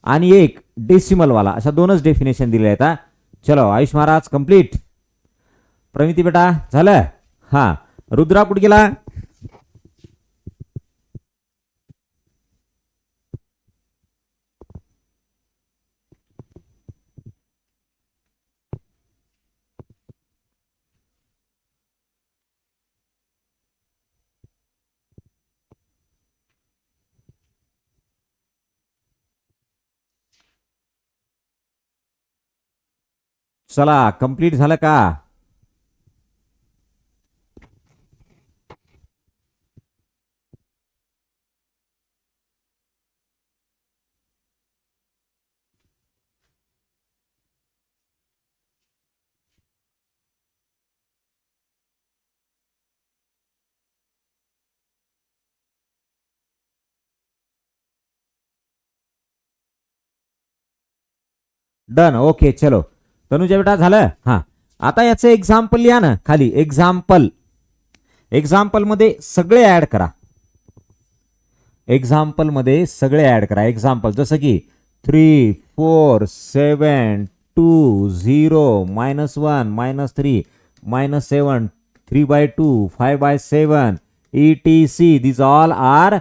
आणि एक डेसिमल वाला, अशा 2च डेफिनेशन दिले आहेत. चलो आयुष महाराज कंप्लीट. प्रमिती बेटा झालं. हा रुद्रा कुठे गेला? चला कंप्लीट झालं का? डन. ओके चलो तनुजा बेटा झालं. हा आता याचं एक्झाम्पल लिहा ना खाली. एक्झाम्पल, एक्झाम्पल मध्ये सगळे ऍड करा. एक्झाम्पल मध्ये सगळे ऍड करा. एक्झाम्पल जसं की 3 4 7 2 0 -1 -3 -7 3/2 5/7 etc. These all are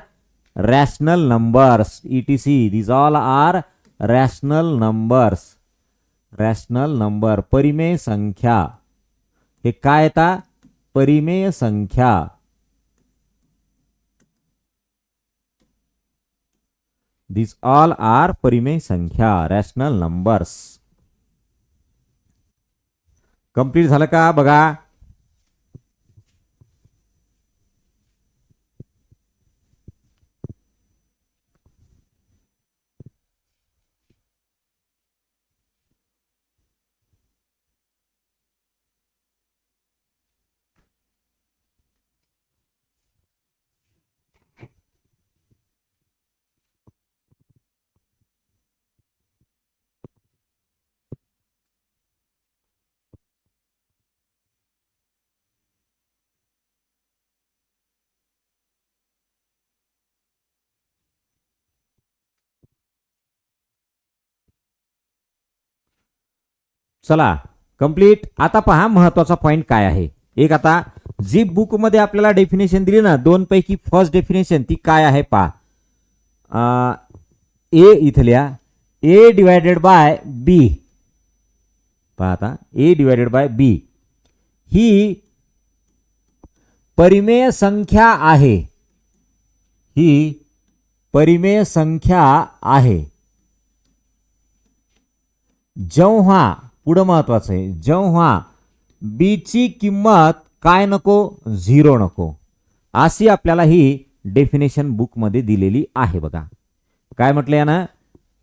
rational numbers. etc. These all are rational numbers. Rational number परिमेय संख्या. हे काय येतात? परिमेय संख्या. दिस ऑल आर परिमेय संख्या, रॅशनल नंबर्स. कंप्लीट झालं का बघा. चला कंप्लीट. आता पहा महत्वाचा पॉइंट काय आहे. एक आता जी बुक मध्ये आपल्याला डेफिनेशन दिली ना 2 पैकी फर्स्ट डेफिनेशन ती काय आहे पहा. ए इथल्या ए डिवायडेड बाय बी. पहा आता ए डिवायडेड बाय बी ही परिमेय संख्या आहे. ही परिमेय संख्या आहे जेव्हा, पुढं महत्वाचं आहे, जेव्हा बी ची किंमत काय नको, 0 नको. अशी आपल्याला ही डेफिनेशन बुक मध्ये दिलेली आहे बघा. काय म्हटलं यानं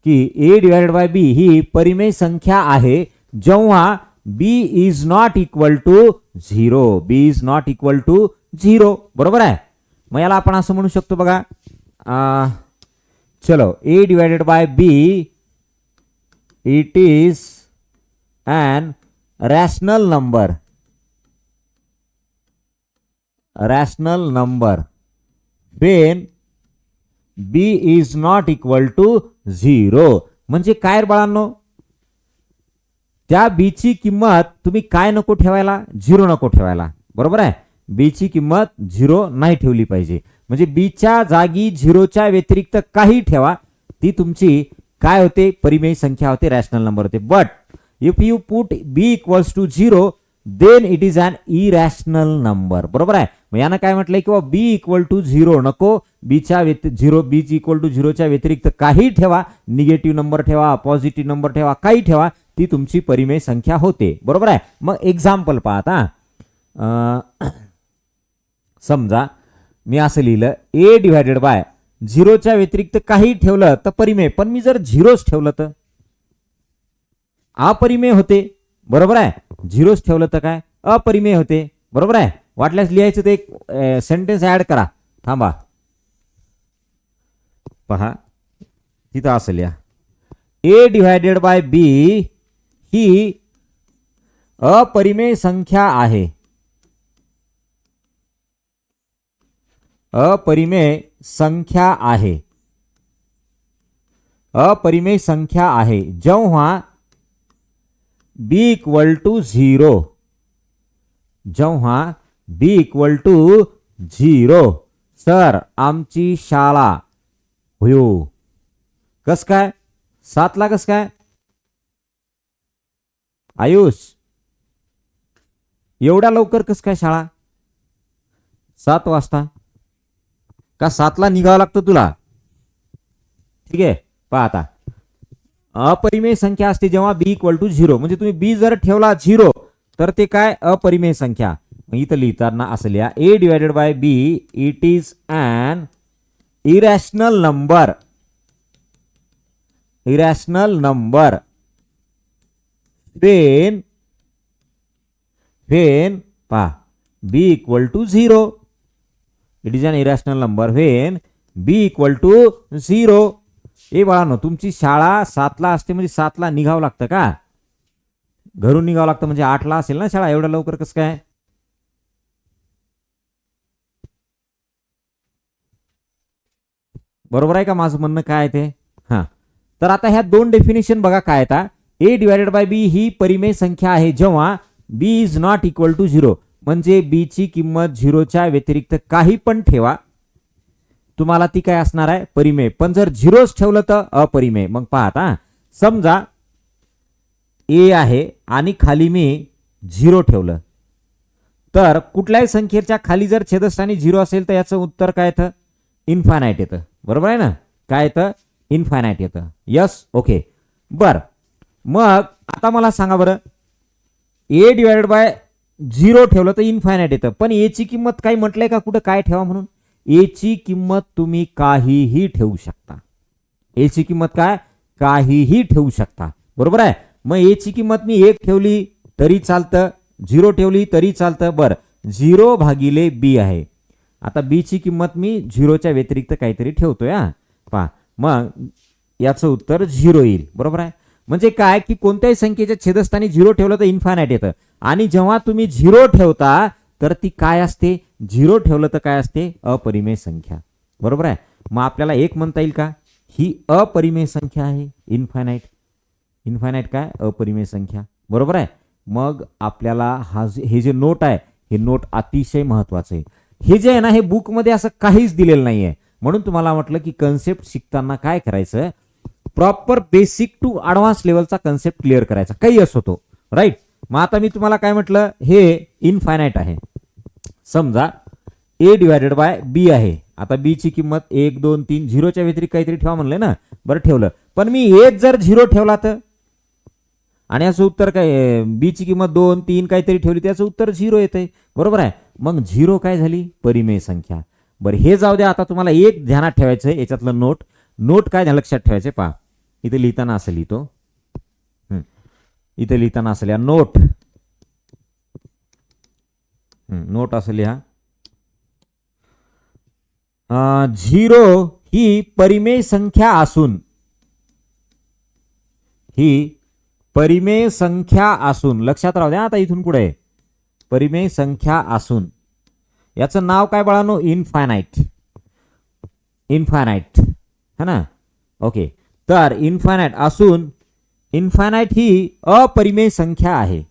की ए डिवायडेड बाय बी ही परिमेय संख्या आहे जेव्हा B is not equal to 0. B is not equal to 0. बरोबर आहे. मग याला आपण असं म्हणू शकतो बघा. चलो A divided by B it is an rational number. Rational number when b is not equal to 0. म्हणजे काय बाळांनो, त्या बी ची किंमत तुम्ही काय नको ठेवायला, 0 नको ठेवायला. बरोबर आहे. बी ची किंमत 0 नाही ठेवली पाहिजे. म्हणजे बी च्या जागी 0 च्या व्यतिरिक्त काही ठेवा, ती तुमची काय होते, परिमेय संख्या होते, रॅशनल नंबर होते. But if you put b equals to 0 then it is an irrational number. बरोबर आहे. मग यानं काय म्हटलंय किंवा बी इक्वल टू 0 नको, बीच्या 0 बी इक्वल टू 0 च्या व्यतिरिक्त काही ठेवा, निगेटिव्ह नंबर ठेवा, पॉझिटिव्ह नंबर ठेवा, काही ठेवा, ती तुमची परिमेय संख्या होते. बरोबर आहे. मग एक्झाम्पल पाहता. समजा मी असं लिहिलं ए डिवायडेड बाय 0 च्या व्यतिरिक्त काही ठेवलं तर परिमेय, पण मी जर 0च ठेवलं तर अपरिमेय होते, बरोबर आहे. झिरोच ठेवलं तर काय अपरिमेय होते, बरोबर आहे. वाटल्यास लिहायचं ते एक सेंटेन्स ऍड करा, थांबा पहा तिथं असेल या. ए डिवायडेड बाय बी ही अपरिमेय संख्या आहे. अपरिमेय संख्या आहे. अपरिमेय संख्या आहे जेव्हा बी इक्वल टू 0. जेव्हा बी इक्वल टू 0. सर आमची शाळा होयो. कस काय 7 ला कस काय आयुष, एवढ्या लवकर कस काय शाळा 7 वाजता? का 7 ला निघावं लागतं तुला? ठीक आहे, पहा आता अपरिमेय संख्या असते जेव्हा बी इक्वल टू 0. म्हणजे तुम्ही बी जर ठेवला 0 तर ते काय अपरिमेय संख्या. इथं लिहिताना असं लिहा A divided by B it is an irrational number. Irrational number when पहा b equal to 0. It is an irrational number when b equal to 0. ए बाळांनो, तुमची शाळा 7 ला असते म्हणजे 7 ला निघावं लागतं का? घरून निघावं लागतं म्हणजे 8 ला असेल ना शाळा, एवढ्या लवकर कसं काय? बरोबर आहे का माझं म्हणणं काय आहे ते? हां, तर आता ह्या दोन डेफिनेशन बघा काय येतात. ए डिवायडेड बाय बी ही परिमेय संख्या आहे जेव्हा B is not equal to 0. म्हणजे बी ची किंमत 0 च्या व्यतिरिक्त काही पण ठेवा, तुम्हाला ती काय असणार आहे परिमेय. पण जर 0च ठेवलं तर अपरिमेय. मग पहा आता समजा ए आहे आणि खाली मी 0 ठेवलं तर कुठल्याही संख्येच्या खाली जर छेदस्थानी 0 असेल तर याचं उत्तर काय येतं? इन्फायनाइट येतं. बरोबर आहे ना? काय येतं? इन्फायनाइट येतं. Yes, okay. बर, मग आता मला सांगा बरं, ए डिवायडेड बाय 0 ठेवलं तर इन्फायनाइट येतं. पण ए ची किंमत काही म्हटलंय का कुठं काय ठेवा म्हणून? ए ची किंमत तुम्ही काहीही ठेवू शकता. ए ची किंमत काय काहीही ठेवू शकता, बरोबर आहे. मग ए ची किंमत मी 1 ठेवली तरी चालतं, 0 ठेवली तरी चालतं. बर, 0 भागिले बी आहे. आता बी ची किंमत मी 0 च्या व्यतिरिक्त काहीतरी ठेवतोय. हा पहा, मग याचं उत्तर 0 येईल. बरोबर आहे. म्हणजे काय की कोणत्याही संख्येच्या छेदस्थानी 0 ठेवलं तर इन्फायनाइट येतं. आणि जेव्हा तुम्ही 0 ठेवता तर ती काय असते? 0 ठेवलं तर काय असते? अपरिमेय संख्या. बरोबर आहे. मग आपल्याला एक म्हणता येईल का ही अपरिमेय संख्या आहे? इन्फायनाइट. इन्फायनाइट काय? अपरिमेय संख्या. बरोबर आहे. मग आपल्याला हे जे नोट आहे हे नोट अतिशय महत्वाचं आहे. हे जे आहे ना हे बुक मध्ये असं काहीच दिलेलं नाहीये. म्हणून तुम्हाला म्हटलं की कन्सेप्ट शिकताना काय करायचं, प्रॉपर बेसिक टू ॲडव्हान्स लेवलचा कन्सेप्ट क्लिअर करायचा, काही असो तो, राईट. मग आता मी तुम्हाला काय म्हटलं, हे इन्फायनाइट आहे. समजा ए डिवायडेड बाय बी आहे. आता बी ची किंमत 1 2 3 0 च्या व्यतिरिक्त काहीतरी ठेवा म्हणलंय ना. बरं ठेवलं, पण मी एक जर 0 ठेवला तर, आणि याचं उत्तर काय? बी ची किंमत 2 3 काहीतरी ठेवली त्याचं उत्तर 0 येतंय. बरोबर आहे. मग 0 काय झाली? परिमेय संख्या. बरं हे जाऊ द्या. आता तुम्हाला एक ध्यानात ठेवायचं आहे याच्यातलं नोट. नोट काय लक्षात ठेवायचे पहा. इथे लिहिताना असं लिहितो, इथे लिहिताना असं लिहा नोट. नोट असं लिहा 0 ही परिमेय संख्या असून, ही परिमेय संख्या असून, लक्षात राहू द्या आता इथून पुढे परिमेय संख्या असून, याचं नाव काय बाळांनो? इन्फायनाइट. इन्फायनाइट है ना? ओके. तर इन्फायनाइट असून, इन्फायनाइट ही अपरिमेय संख्या आहे.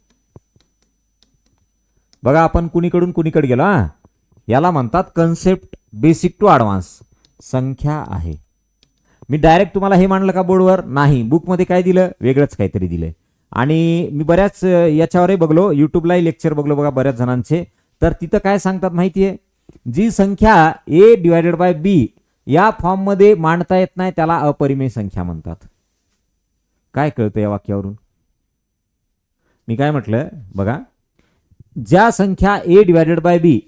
बघा आपण कुणीकडून कुणीकडे गेलो. याला म्हणतात कन्सेप्ट बेसिक टू ॲडव्हान्स. संख्या आहे. मी डायरेक्ट तुम्हाला हे मांडलं का बोर्डवर? नाही. बुकमध्ये काय दिलं? वेगळंच काहीतरी दिलंय. आणि मी बऱ्याच याच्यावरही बघलो, युट्यूबलाही लेक्चर बघलो बघा बऱ्याच जणांचे. तर तिथं काय सांगतात माहितीये, जी संख्या ए डिवायडेड बाय बी या फॉर्म मध्ये मांडता येत नाही त्याला अपरिमेय संख्या म्हणतात. काय कळतं या वाक्यावरून? मी काय म्हटलं बघा, ज्या संख्या ए डिवायडेड बाय बी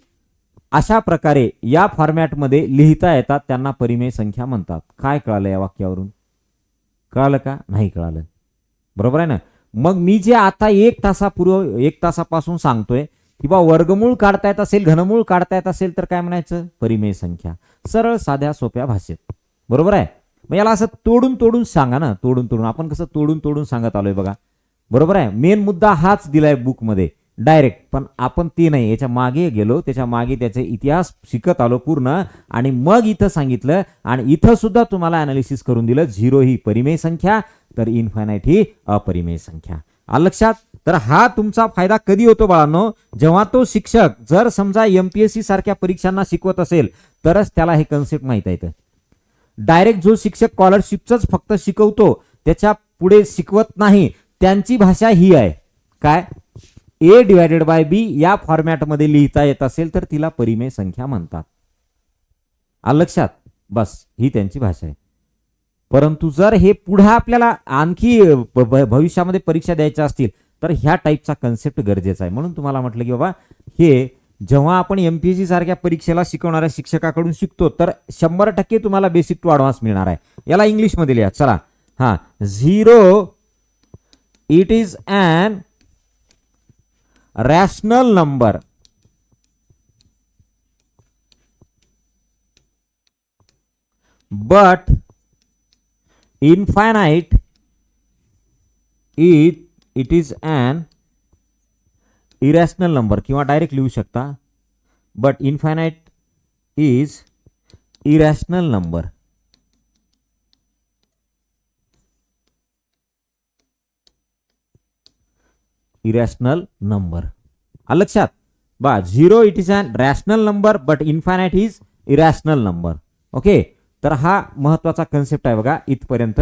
अशा प्रकारे या फॉर्मॅटमध्ये लिहिता येतात त्यांना परिमेय संख्या म्हणतात. काय कळालं या वाक्यावरून? कळालं का? नाही कळालं. बरोबर आहे ना? मग मी जे आता एक तासापासून सांगतोय की बा वर्गमूळ काढता येत असेल, घनमूळ काढता येत असेल तर काय म्हणायचं, परिमेय संख्या. सरळ साध्या सोप्या भाषेत. बरोबर आहे. मग याला असं तोडून तोडून सांगा ना, तोडून तोडून. आपण कसं तोडून तोडून सांगत आलोय बघा. बरोबर आहे. मेन मुद्दा हाच दिलाय बुकमध्ये डायरेक्ट, पण आपण ते नाही, याच्या मागे गेलो, त्याच्या मागे त्याचे इतिहास शिकत आलो पूर्ण, आणि मग इथं सांगितलं, आणि इथं सुद्धा तुम्हाला अनालिसिस करून दिलं. 0 ही परिमेय संख्या, तर इन्फायनाईट ही अपरिमेय संख्या. आलं लक्षात. तर हा तुमचा फायदा कधी होतो बाळांनो, जेव्हा तो शिक्षक जर समजा एमपीएससी सारख्या परीक्षांना शिकवत असेल तरच त्याला हे कन्सेप्ट माहित आहे. डायरेक्ट जो शिक्षक स्कॉलरशिपच फक्त शिकवतो, त्याच्या पुढे शिकवत नाही, त्यांची भाषा ही आहे काय, ए डिवायडेड बाय बी या फॉर्मॅटमध्ये लिहिता येत असेल तर तिला परिमेय संख्या म्हणतात. आलं लक्षात. बस ही त्यांची भाषा आहे. परंतु जर हे पुढे आपल्याला आणखी भविष्यामध्ये परीक्षा द्यायच्या असतील तर ह्या टाईपचा कन्सेप्ट गरजेचा आहे. म्हणून तुम्हाला म्हटलं की बाबा हे जेव्हा आपण एमपीएससी सारख्या परीक्षेला शिकवणाऱ्या शिक्षकाकडून शिकतो तर 100% तुम्हाला बेसिक टू ॲडव्हान्स मिळणार आहे. याला इंग्लिशमध्ये लिहा. चला. हा, 0 it is an rational number but infinite it is an irrational number, किंवा डायरेक्ट लिहू शकता but infinite is irrational number. irrational number. आलं लक्षात. 0 it is an rational number but infinite is irrational number. Okay. तर हा महत्वाचा concept आहे बघा इथपर्यंत.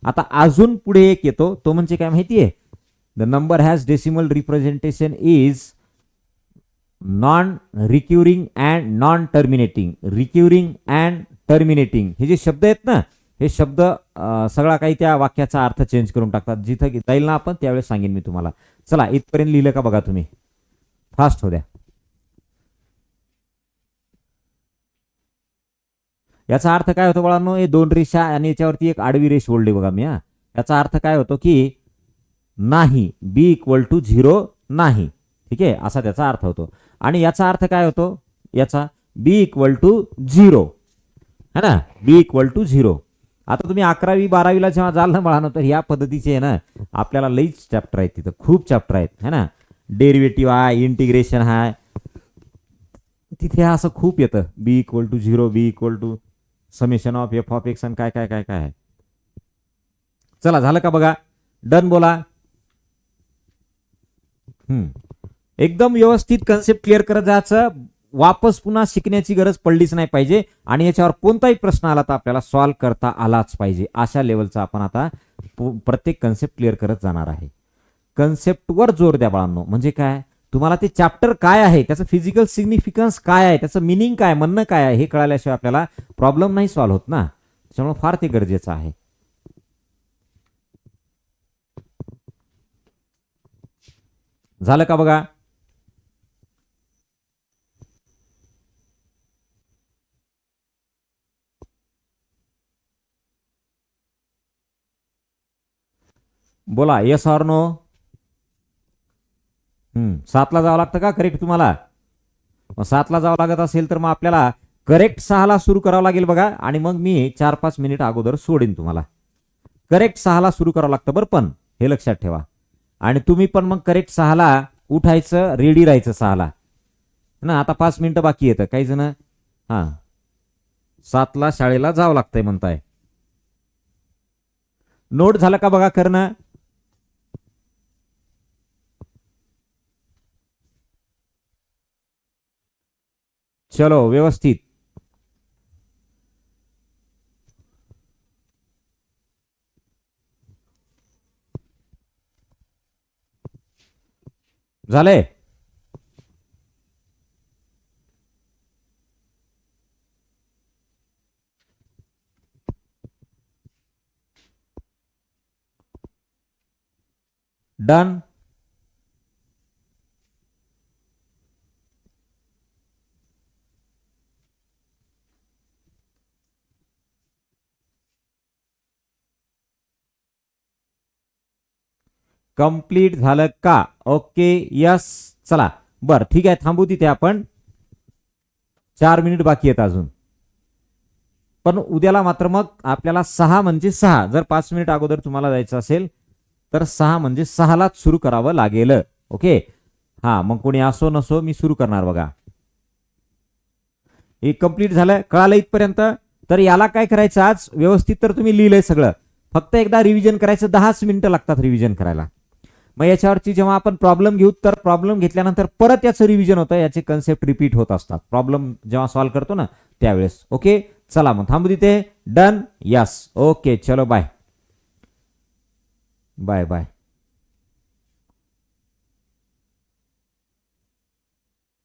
आता अजून पुढे एक येतो, तो म्हणजे काय माहितीये, the number has decimal representation is non recurring and non terminating. Recurring and terminating हे जे शब्द आहेत ना, हे शब्द सगळा काही त्या वाक्याचा अर्थ चेंज करून टाकतात. जिथं जाईल ना आपण त्यावेळेस सांगेन मी तुम्हाला. चला, इथपर्यंत लिहिलं का बघा तुम्ही. फास्ट हो द्या. याचा अर्थ काय होतो बाळांनो, हे 2 रेषा आणि याच्यावरती एक आडवी रेष ओढली बघा मी. याचा अर्थ काय होतो की नाही, बी इक्वल टू 0 नाही. ठीक आहे, असा त्याचा अर्थ होतो. आणि याचा अर्थ काय होतो, याचा बी इक्वल टू 0 है ना, बी इक्वल टू 0. आता तुम्ही 11वी 12वीला जेव्हा जाल ना बाळांनो, तर या पद्धतीचे आहे ना आपल्याला लईच चॅप्टर आहेत, तिथं खूप चॅप्टर आहेत है ना. डेरिव्हेटिव्ह आहे, इंटिग्रेशन आहे, तिथे असं खूप येतं. B equal to 0, B equal to summation of F of X, आणि काय काय काय काय आहे. चला, झालं का बघा. डन बोला. एकदम व्यवस्थित कन्सेप्ट क्लिअर करत जायचं. वापस पुन्हा शिकण्याची गरज पडलीच नाही पाहिजे, आणि याच्यावर कोणताही प्रश्न आला तर आपल्याला सॉल्व्ह करता आलाच पाहिजे. अशा लेवलचा आपण आता प्रत्येक कन्सेप्ट क्लिअर करत जाणार आहे. कन्सेप्टवर जोर द्या बाळांनो. म्हणजे काय, तुम्हाला ते चॅप्टर काय आहे, त्याचं फिजिकल सिग्निफिकन्स काय आहे, त्याचं मिनिंग काय, म्हणणं काय आहे, हे कळाल्याशिवाय आपल्याला प्रॉब्लेम नाही सॉल्व्ह होत ना. त्याच्यामुळे फार ते गरजेचं आहे. झालं का बघा. बोला येस ऑर नो. 7ला जावं लागतं का करेक्ट तुम्हाला. 7ला जावं लागत असेल तर मग आपल्याला करेक्ट 6ला सुरू करावं लागेल बघा, आणि मग मी 4-5 मिनिट अगोदर सोडेन तुम्हाला. करेक्ट 6ला सुरू करावं लागतं बरं, पण हे लक्षात ठेवा. आणि तुम्ही पण मग करेक्ट 6ला उठायचं, रेडी राहायचं 6ला ना. आता 5 मिनिटं बाकी येतं. काही जण 7ला शाळेला जावं लागतंय म्हणताय. नोट झालं का बघा करणं. चलो व्यवस्थित. झालंय. डन. कंप्लीट झालं का? Okay, yes. चला बर, ठीक आहे, थांबू तिथे आपण. 4 मिनिट बाकी आहेत अजून. पण उद्याला मात्र मग आपल्याला 6 म्हणजे 6, जर 5 मिनिट अगोदर तुम्हाला जायचं असेल तर 6 म्हणजे 6लाच सुरू करावं लागेल. ओके, हा, मग कोणी असो नसो मी सुरू करणार बघा. हे कंप्लीट झालं, कळालं इथपर्यंत? तर याला काय करायचं आज व्यवस्थित, तर तुम्ही लिहिलंय सगळं, फक्त एकदा रिव्हिजन करायचं. 10 मिनिटं लागतात रिव्हिजन करायला. मग याच्यावरची जेव्हा आपण प्रॉब्लेम घेऊ, तर प्रॉब्लेम घेतल्यानंतर परत याचं रिव्हिजन होतं, याचे कन्सेप्ट रिपीट होत असतात प्रॉब्लेम जेव्हा सॉल्व्ह करतो ना त्यावेळेस. ओके, चला मग थांबू तिथे. डन, यस, ओके, चलो bye bye bye.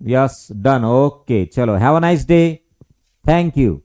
Yes, done, okay, चलो, have a nice day, thank you.